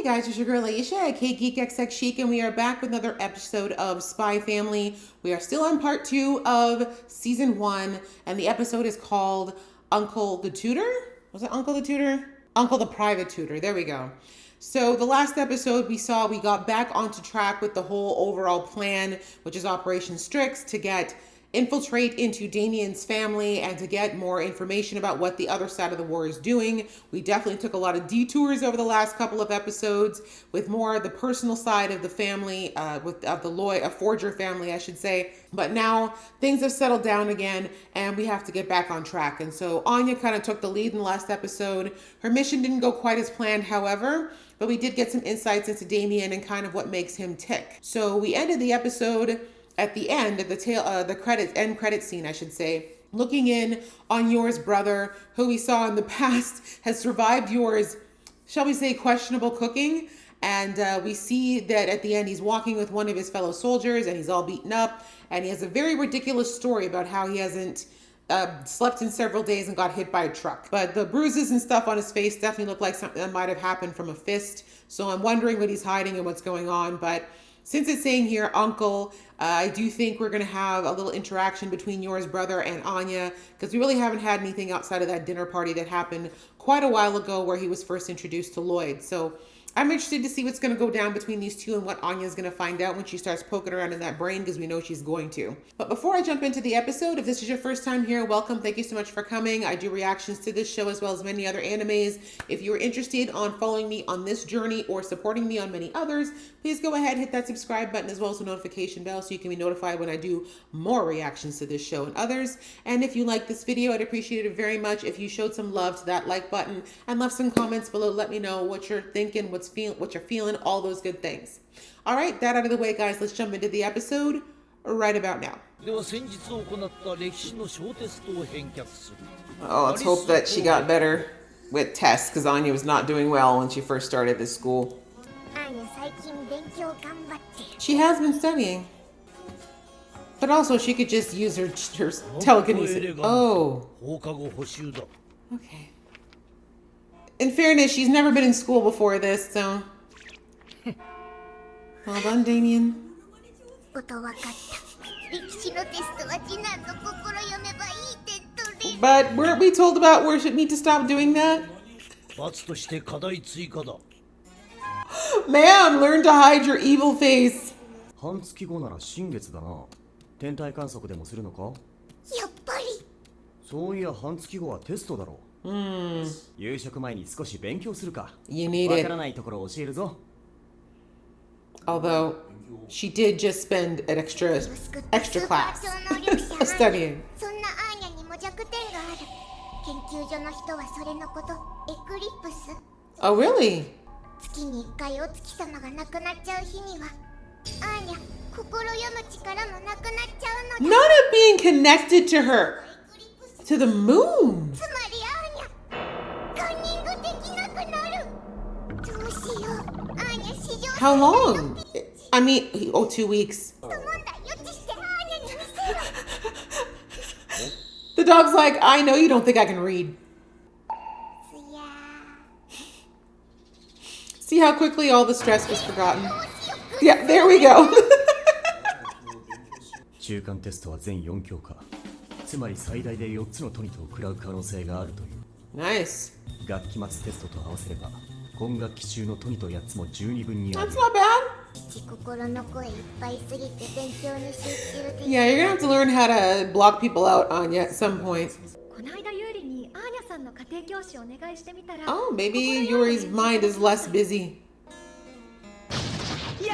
Guys, it's your girl Aisha at KGeekXX Chic, and we are back with another episode of Spy Family. We are still on part 2 of season 1, and the episode is called Uncle the Tutor? Was it Uncle the Tutor? Uncle the Private Tutor. There we go. So the last episode we got back onto track with the whole overall plan, which is Operation Strix, to infiltrate into Damien's family and to get more information about what the other side of the war is doing. We definitely took a lot of detours over the last couple of episodes with more of the personal side of the family, a forger family, I should say. But now things have settled down again and we have to get back on track. And so Anya kind of took the lead in the last episode. Her mission didn't go quite as planned, however, but we did get some insights into Damien and kind of what makes him tick. So we ended the episode at the end, at the end credit scene, I should say, looking in on Yor's brother, who we saw in the past has survived Yor's, shall we say, questionable cooking. And we see that at the end, he's walking with one of his fellow soldiers and he's all beaten up. And he has a very ridiculous story about how he hasn't slept in several days and got hit by a truck. But the bruises and stuff on his face definitely look like something that might have happened from a fist. So I'm wondering what he's hiding and what's going on. But since it's saying here, Uncle, I do think we're going to have a little interaction between Yor's brother and Anya, because we really haven't had anything outside of that dinner party that happened quite a while ago where he was first introduced to Lloyd. So I'm interested to see what's going to go down between these two and what Anya's going to find out when she starts poking around in that brain, because we know she's going to. But before I jump into the episode, if this is your first time here, welcome. Thank you so much for coming. I do reactions to this show as well as many other animes. If you're interested on following me on this journey or supporting me on many others, please go ahead, hit that subscribe button as well as the notification bell so you can be notified when I do more reactions to this show and others. And if you like this video, I'd appreciate it very much if you showed some love to that like button and left some comments below. Let me know what you're thinking, what you're feeling, all those good things. All right, that out of the way, guys, let's jump into the episode right about now. Oh, let's hope that she got better with tests, because Anya was not doing well when she first started this school. She has been studying, but also she could just use her telekinesis. Oh, okay. In fairness, she's never been in school before this, so well done, Damien. But weren't we told about where should need to stop doing that? Ma'am, learn to hide your evil face. You need it. Although she did just spend an extra class studying. Oh, really? Not of being connected to her. To the moon. How long? I mean, 2 weeks. The dog's like, I know you don't think I can read. See how quickly all the stress was forgotten? Yeah, there we go. Nice. That's not bad. Yeah, you're gonna have to learn how to block people out, Anya, at some point. Oh, maybe Yuri's mind is less busy.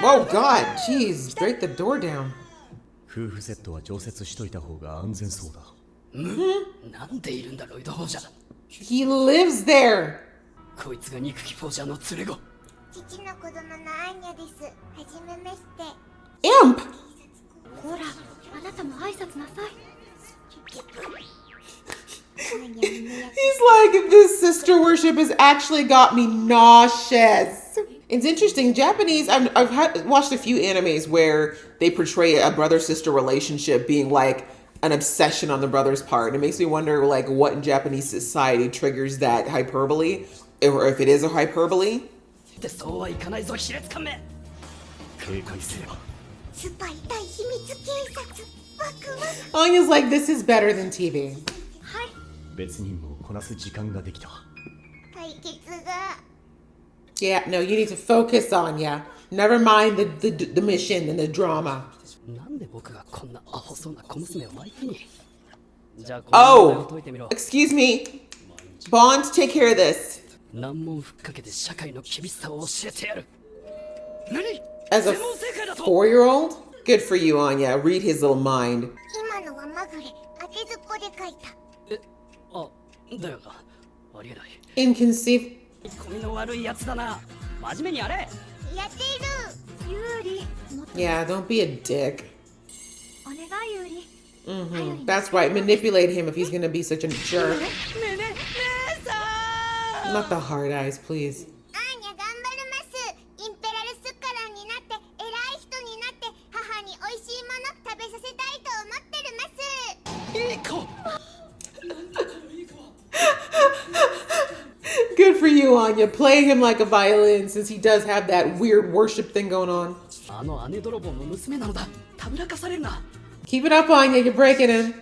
Oh God, jeez, break the door down. He lives there. Imp! He's like, this sister worship has actually got me nauseous. It's interesting, Japanese, I've watched a few animes where they portray a brother-sister relationship being like an obsession on the brother's part. It makes me wonder like what in Japanese society triggers that hyperbole, or if it is a hyperbole. ってそうはいかないぞ、卑劣官め。警戒すれば。スパイ対秘密警察。ワクワク。 Anya's like, this is better than TV. はい。別任務をこなす時間ができた。解決が。 Yeah, no, you need to focus, Anya. Never mind the mission and the drama. なんで僕がこんなアホそうな小娘を相手に。じゃあこの問題を解いてみろ。 Excuse me. Bond, take care of this. 難問ふっかけて社会の厳しさを教えてやる。何？ As a 4-year-old? Good for you, Anya. Read his little mind. 今のはまぐれ。当てずっぽで書いた。あ、だよな。ありえない。Inconceive. 込みの悪いやつだな。真面目にやれ。やってる。ユーリ。Yeah, don't be a dick. お願い、ユーリ。That's right. Manipulate him if he's gonna be such a jerk. ねえねえ、姉さん。 Not the hard eyes, please. アーニャ頑張ります。インペラルスカランになって偉い人になって母に美味しいもの食べさせたいと思ってるます。いい子。Good for you, Anya. Play him like a violin since he does have that weird worship thing going on. あの姉泥棒の娘なのだ。たぶらかされるな。 Keep it up, Anya. You're breaking him.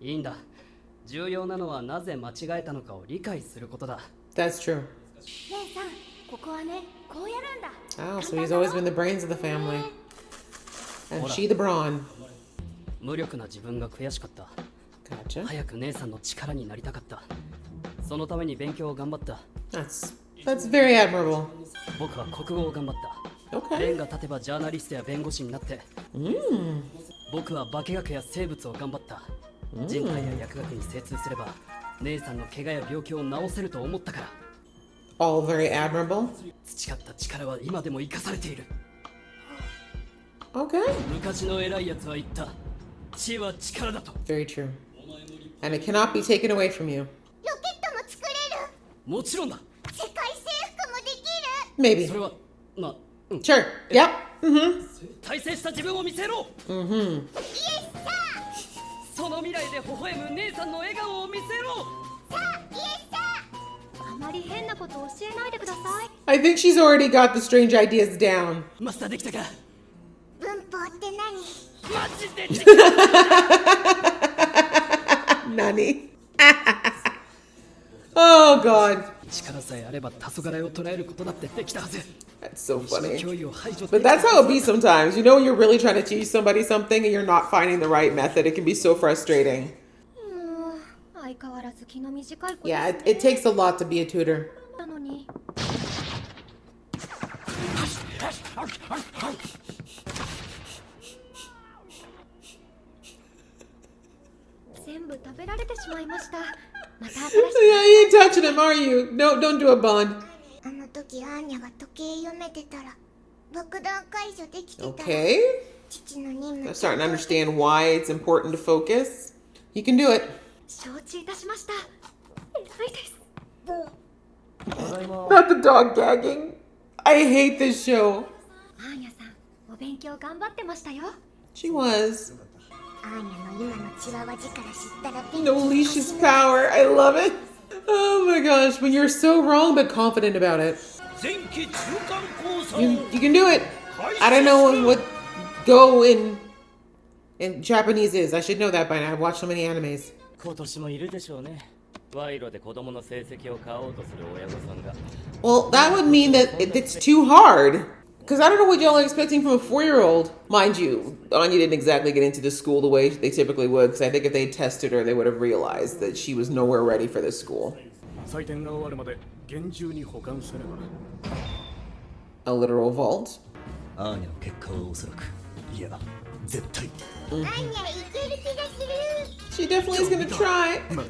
いいんだ。重要なのはなぜ間違えたのかを理解することだ。 That's true. 姉さん、ここはね、こうやるんだ。 Oh, so he's always been the brains of the family. And she the brawn. 無力な自分が悔しかった。 Gotcha. 早く姉さんの力になりたかった。そのために勉強を頑張った。 That's very admirable. 僕は国語を頑張った。弁 Okay. が立てばジャーナリストや弁護士になって。僕は化学や生物を頑張った。人体や薬学に精通すれば姉さんの怪我や病気を治せると思ったから。 All very admirable. 培った力は今でも生かされている。 Okay. 昔の偉いやつは言った。知恵は力だと。 Very true. And it cannot be taken away from you. ロケットも作れる。もちろんだ。世界征服もできる。 Maybe. それはまあ、Sure. Yep. Mm-hmm. 大成した自分を見せろ。 Mm-hmm. イエスさその未来で微笑む姉さんの笑顔を見せろ。あ、イエスさあまり変なこと教えないでください。 I think she's already got the strange ideas down. マスターできたか。文法って何？マジででき Nani? Oh, God. 力さえあれば黄昏を捉えることだってできたはず。 That's so 意志の funny. 脅威を排除 But that's how it be sometimes. You know, when you're really trying to teach somebody something and you're not finding the right method, it can be so frustrating. もう相変わらず気の短い子 Yeah, it takes a lot to be a tutor. なのに。全部食べられてしまいました。また新し Yeah, you ain't touching him, are you? No, don't do a bond. あの時アーニャが時計読めてたら爆弾解除できてたら Okay. 父の任 I'm 務 starting to understand why it's important to focus. You can do it. 承知いたしました。偉いです。 Not the dog gagging. I hate this show. アーニャさん、お勉強頑張ってましたよ。 She was. アーニャの今のチワワ力知ったらびっ No leash's power. I love it. Oh my gosh, when you're so wrong but confident about it. You can do it. I don't know what go in Japanese is. I should know that by now. I've watched so many animes. 今年もいるでしょうね。賄賂で子供の成績を買おうとする親御さんが。 Well, that would mean that it's too hard. Because I don't know what y'all are expecting from a 4-year-old. Mind you, Anya didn't exactly get into the school the way they typically would. Because I think if they tested her, they would have realized that she was nowhere ready for this school. 採点が終わるまで厳重に保管せねば。 A literal vault. アーニャの結果はおそらく、いや、絶対。アーニャいける気がする。 She definitely is going to try. 間違い。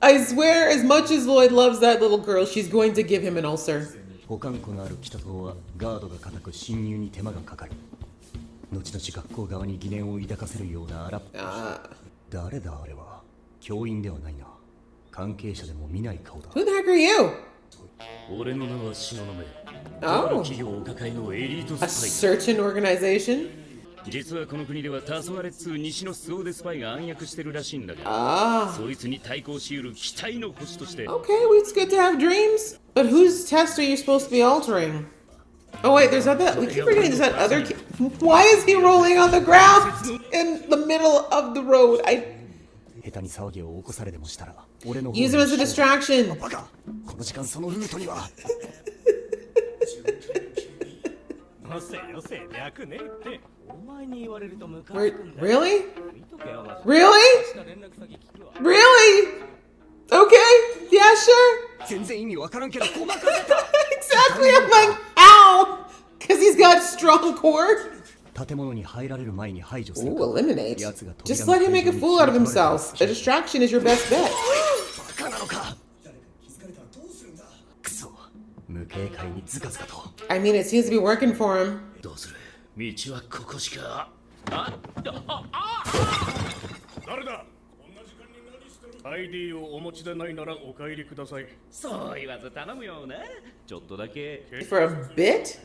I swear, as much as Lloyd loves that little girl, she's going to give him an ulcer. 保管庫のある北棟はガードが固く侵入に手間がかかる。後々学校側に疑念を抱かせるような荒っ。誰だあれは。教員ではないな。関係者でも見ない顔だ。 Who the heck are you? 俺の名は東雲。 Oh. 企業お抱えのエリートスパ A イ。 certain organization? 実はこの国では黄昏っつう西の凄腕スパイが暗躍してるらしいんだが、そいつに対抗しうる期待の星として。 Okay, well, it's good to have dreams. But whose test are you supposed to be altering? Oh wait, there's that. We keep forgetting there's that other kid. Why is he rolling on the ground in the middle of the road? Use him as a distraction. Really? Really? Really? Okay. Yeah, sure. Exactly. I'm like, ow, because he's got strong core. Ooh, eliminate. Just let him make a fool out of himself. A distraction is your best bet. I mean, it seems to be working for him. どうする？道はここしか。誰だ？ID をお持ちでないならお帰りください。そう言わず頼むよね。ちょっとだけ。For a bit?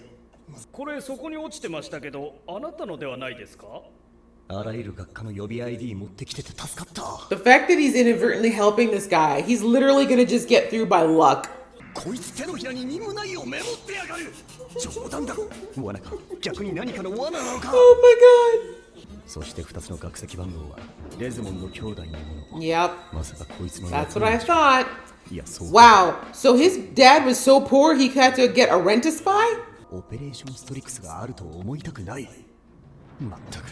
これそこに落ちてましたけど、あなたのではないですか？あらゆる学科の予備 ID 持ってきてて助かった。 The fact that he's inadvertently helping this guy, he's literally gonna just get through by luck. こいつ手のひらに任務内容メモってやがる。冗談だろ。罠か。逆に何かの罠なのか。Oh my god. そして2つの学籍番号はデズモンの兄弟のもの。 Yep. まさかこいつの。 That's what I thought. いや、そう。Wow. So his dad was so poor he had to get a rent a spy? オペレーションストリックスがあると思いたくない。まったく。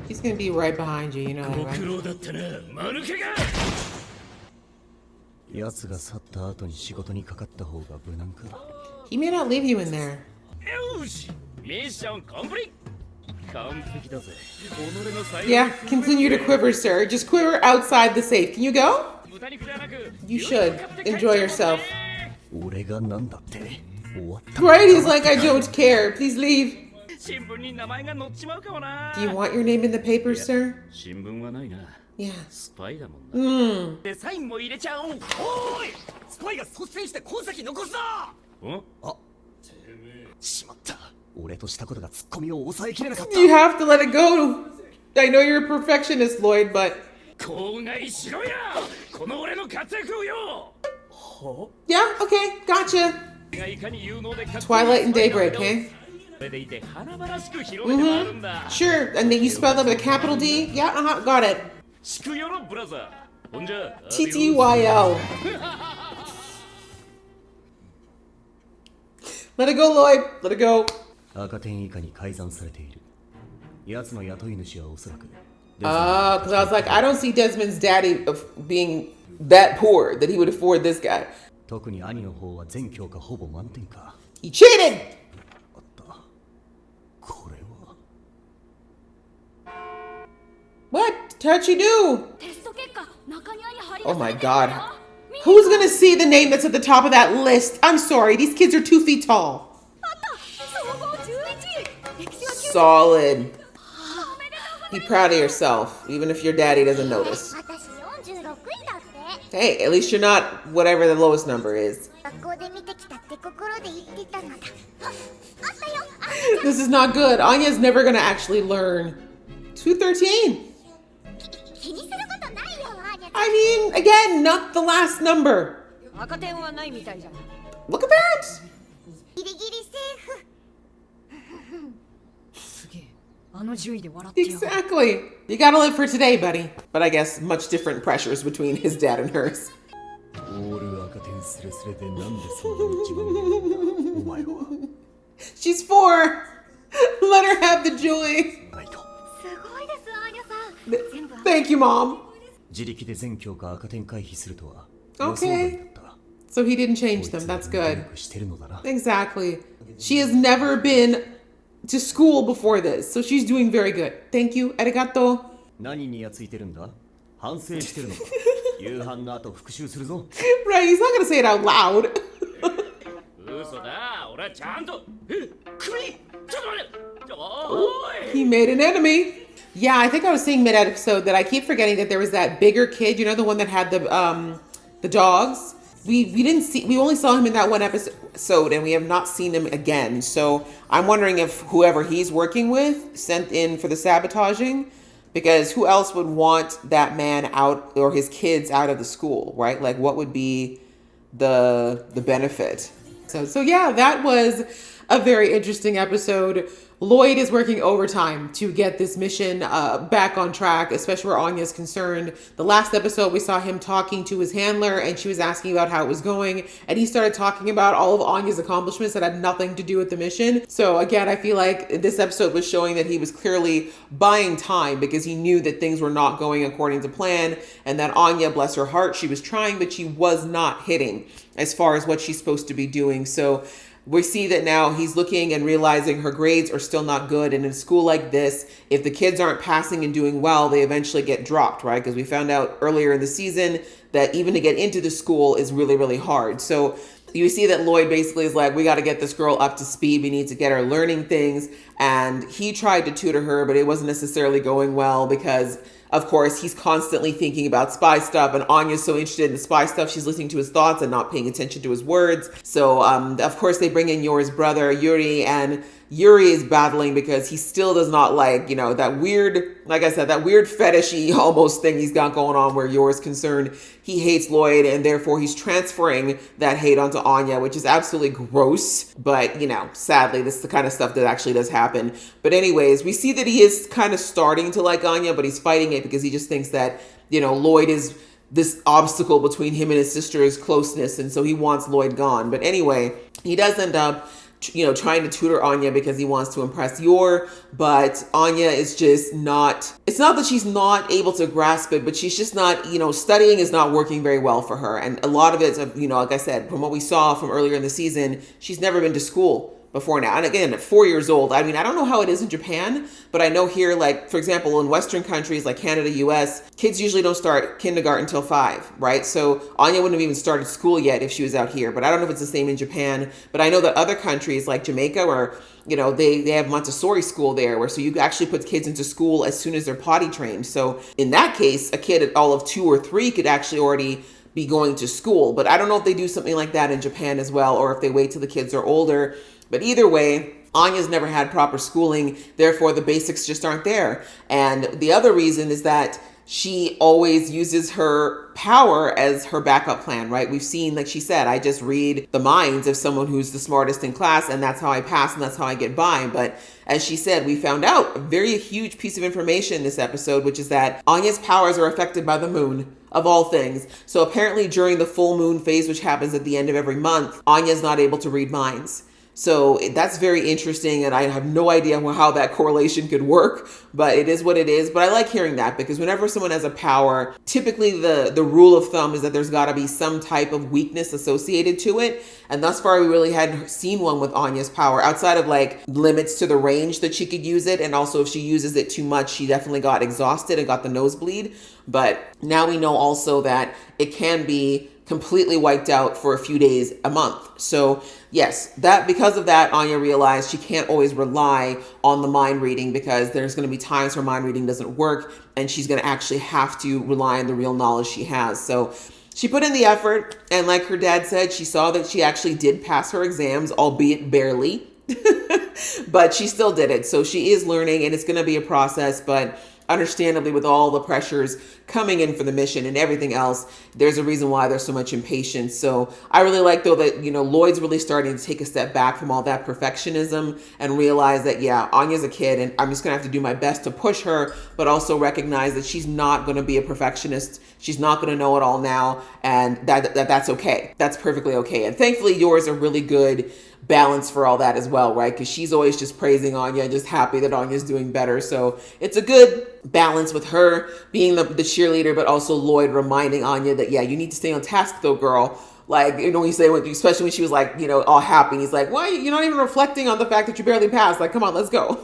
He's gonna be right behind you, you know that, ご right? 苦労だったな、マヌケが。奴が去った後に仕事にかかった方が無難か。 He may not leave you in there. よし、ミッションコンプリート。完璧だぜ。己の才能。 Yeah, continue to quiver, sir. Just quiver outside the safe. Can you go? 豚肉ではなく。 You should. Enjoy yourself. 俺がなんだって終わった。 Right? He's like, I don't care. Please leave. 新聞に名前が載っちまうかもな。 Do you want your name in the paper, sir? 新聞はないな。 Yeah. スパイだもんな。Hmm. で、サインも入れちゃおう。おいスパイが率先して痕跡残すな。あしまった。俺としたことがツッコミを抑えきれなかった。 You have to let it go. I know you're a perfectionist, Lloyd, but 口外しろや。この俺の活躍をよ。 yeah, okay, gotcha. がいかに有能でかっこいい Twilight and Daybreak, eh? それでいて華々しく広めて回るんだ。 Sure. And then you spell them with a capital D? Yeah, got it. しくよろブラザー。ほんじゃ。 TTYL. Let it go, Lloyd. Let it go. 赤点以下に改ざんされている。奴の雇い主はおそらく。Because I was like, I don't see Desmond's daddy of being that poor that he would afford this guy. 特に兄の方は全教科ほぼ満点か。 He cheated! あった。これは。What? How'd you do? テスト結果中庭に貼り Oh 出さ my れてる god. よ。 Who's gonna see the name that's at the top of that list? I'm sorry, these kids are 2 feet tall. あった総合11位。歴史は Solid. Be proud of yourself, even if your daddy doesn't notice. 私46位だって。 Hey, at least you're not whatever the lowest number is. 学校で見てきたって心で言ってたのだ。あったよ。 This is not good. Anya's never gonna actually learn. 213. 気にすることないよ、アーニャ。 I mean, again, not the last number. 赤点はないみたいじゃん。 Look at that. ギリギリセーフ。すげえ。あの順位で笑ってよ。 Exactly. You gotta live for today, buddy. But I guess much different pressures between his dad and hers. オール赤点スレスレでなんでそんなに一番いいのお前は。 She's 4. Let her have the joy. ないと。すごいです、アーニャさん。全部 Thank you, Mom. 自力で全教科赤点回避するとは Okay. 予想外だった。 So he didn't change こい them. つ That's 努 good. 力してるのだな。 Exactly. She has never been to school before this, so she's doing very good. Thank you. Arigato. 何にやついてるんだ反省してるのか夕飯の後復習するぞ。 Right, he's not gonna say it out loud. 嘘だ。俺はちゃんと。え、首。ちょっと待って。おーい。 He made an enemy. Yeah, I think I was saying mid-episode that I keep forgetting that there was that bigger kid, you know, the one that had the dogs. We only saw him in that one episode. episode and we have not seen him again. So I'm wondering if whoever he's working with sent in for the sabotaging, because who else would want that man out or his kids out of the school, right? Like what would be the benefit? So yeah, that was a very interesting episode. Lloyd is working overtime to get this mission back on track, especially where Anya is concerned. The last episode, we saw him talking to his handler and she was asking about how it was going. And he started talking about all of Anya's accomplishments that had nothing to do with the mission. So again, I feel like this episode was showing that he was clearly buying time because he knew that things were not going according to plan. And that Anya, bless her heart, she was trying, but she was not hitting as far as what she's supposed to be doing. So we see that now he's looking and realizing her grades are still not good. And in a school like this, if the kids aren't passing and doing well, they eventually get dropped, right? Because we found out earlier in the season that even to get into the school is really, really hard. So you see that Lloyd basically is like, we got to get this girl up to speed. We need to get her learning things. And he tried to tutor her, but it wasn't necessarily going well because, of course, he's constantly thinking about spy stuff, and Anya's so interested in the spy stuff, she's listening to his thoughts and not paying attention to his words. So, of course, they bring in Yor's brother, Yuri, and Yuri is battling because he still does not like, that weird, like I said, that weird fetishy almost thing he's got going on where Yor is concerned. He hates Lloyd, and therefore he's transferring that hate onto Anya, which is absolutely gross. But, sadly, this is the kind of stuff that actually does happen. But anyways, we see that he is kind of starting to like Anya, but he's fighting it because he just thinks that, Lloyd is this obstacle between him and his sister's closeness. And so he wants Lloyd gone. But anyway, he does end up trying to tutor Anya because he wants to impress Yor, but Anya is just not, it's not that she's not able to grasp it, but she's just not, studying is not working very well for her. And a lot of it, like I said, from what we saw from earlier in the season, she's never been to school before now. And again, at 4 years old, I mean, I don't know how it is in Japan, but I know here, like, for example, in Western countries like Canada, US, kids usually don't start kindergarten until 5, right? So Anya wouldn't have even started school yet if she was out here, but I don't know if it's the same in Japan. But I know that other countries like Jamaica where, they have Montessori school there where so you actually put kids into school as soon as they're potty trained. So in that case, a kid at all of 2 or 3 could actually already be going to school. But I don't know if they do something like that in Japan as well, or if they wait till the kids are older. But either way, Anya's never had proper schooling, therefore the basics just aren't there. And the other reason is that she always uses her power as her backup plan, right? We've seen, like she said, I just read the minds of someone who's the smartest in class, and that's how I pass and that's how I get by. But as she said, we found out a very huge piece of information in this episode, which is that Anya's powers are affected by the moon, of all things. So apparently during the full moon phase, which happens at the end of every month, Anya's not able to read minds. So that's very interesting, and I have no idea how that correlation could work, but it is what it is. But I like hearing that because whenever someone has a power, typically the rule of thumb is that there's got to be some type of weakness associated to it. And thus far, we really hadn't seen one with Anya's power outside of like limits to the range that she could use it. And also if she uses it too much, she definitely got exhausted and got the nosebleed. But now we know also that it can be completely wiped out for a few days, a month. So yes, that because of that, Anya realized she can't always rely on the mind reading because there's going to be times her mind reading doesn't work and she's going to actually have to rely on the real knowledge she has. So she put in the effort, and like her dad said, she saw that she actually did pass her exams, albeit barely, but she still did it. So she is learning, and it's going to be a process, but understandably, with all the pressures coming in for the mission and everything else, there's a reason why there's so much impatience. So I really like, though, that, Lloyd's really starting to take a step back from all that perfectionism and realize that, yeah, Anya's a kid and I'm just going to have to do my best to push her, but also recognize that she's not going to be a perfectionist. She's not going to know it all now. And that's okay. That's perfectly okay. And thankfully, Yor's a really good balance for all that as well, right? Because she's always just praising Anya and just happy that Anya's doing better. So it's a good balance with her being the cheerleader, but also Lloyd reminding Anya that, yeah, you need to stay on task though, girl. Like, you say, especially when she was like, all happy. And he's like, why? You're not even reflecting on the fact that you barely passed. Like, come on, let's go.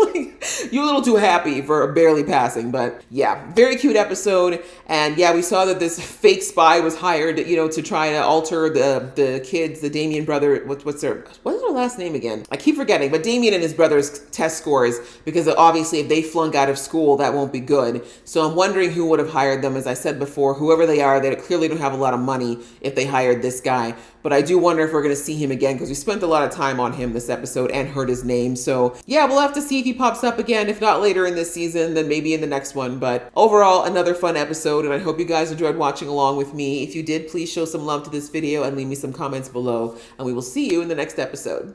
You're a little too happy for barely passing. But yeah, very cute episode. And yeah, we saw that this fake spy was hired, to try to alter the kids, the Damien brother. What is their last name again? I keep forgetting. But Damien and his brother's test scores, because obviously if they flunk out of school, that won't be good. So I'm wondering who would have hired them. As I said before, whoever they are, they clearly don't have a lot of money if they hired this guy. guy, but I do wonder if we're going to see him again because we spent a lot of time on him this episode and heard his name. So yeah, we'll have to see if he pops up again. If not later in this season, then maybe in the next one. But overall, another fun episode, and I hope you guys enjoyed watching along with me. If you did, please show some love to this video and leave me some comments below, and we will see you in the next episode.